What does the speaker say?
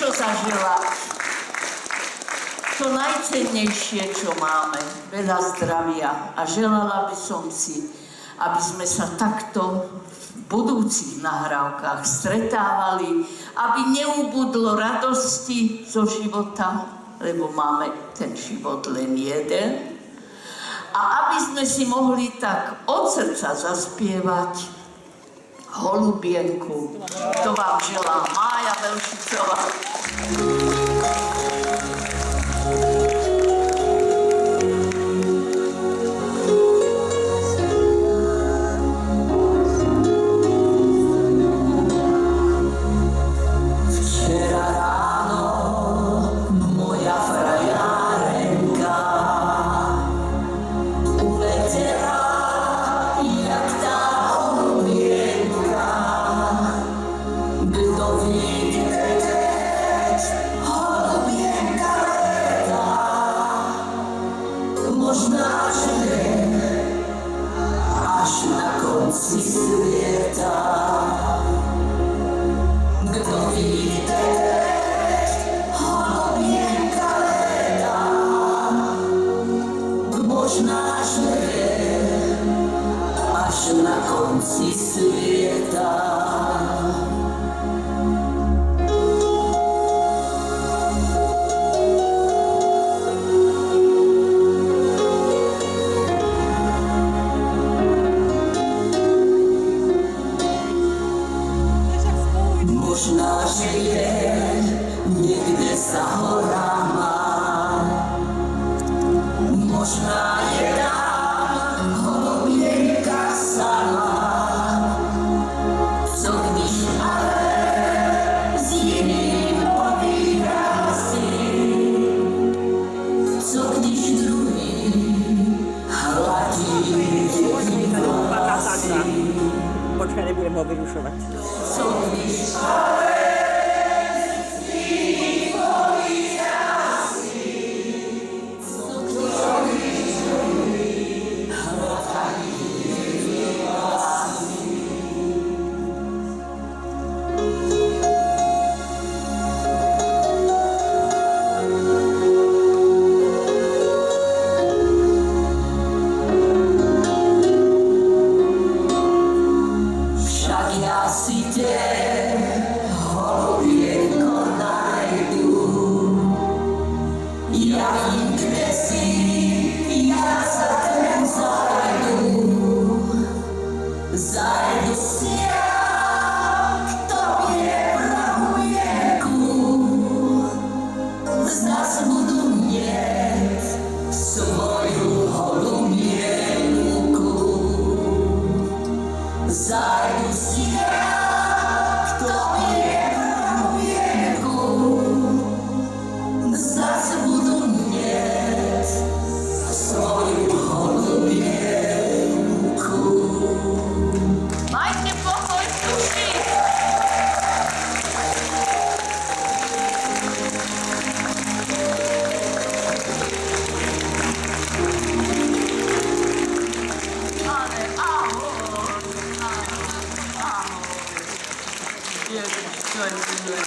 čo zažila. To najcennejšie, čo máme, veľa zdravia. A želala by som si, aby sme sa takto v budúcich nahrávkach stretávali, aby neubudlo radosti zo života, lebo máme ten život len jeden. A aby sme si mohli tak od srdca zaspievať Holubienku. To vám želá Mája Velšicová. Možná, že až na konci sveta, kto vyjde, holubienka leta. Možná, že až na konci sveta. Možná, že je niekde za horama, možná je tam holubienka sama. Co když ale s jiným povídá si, co když druhý hladí děti vlasy. Počkaj, nebudem ho vyrušovať. Co když ale s jiným povídá si, co když druhý hladí děti vlasy. Však ja si tě, holubienko, najdu. Ja vím, kde si, ja za tebou zajdu. Zajdu si ja k tobě, prahujenku. Zas budu mít svoju holubienku. Zajdu si ja k tobě, prahujenku. Zas budu mít svoju holubienku. Majte pokoj v duši. Ale ahoj. Ahoj. Ježiš, čo je milé.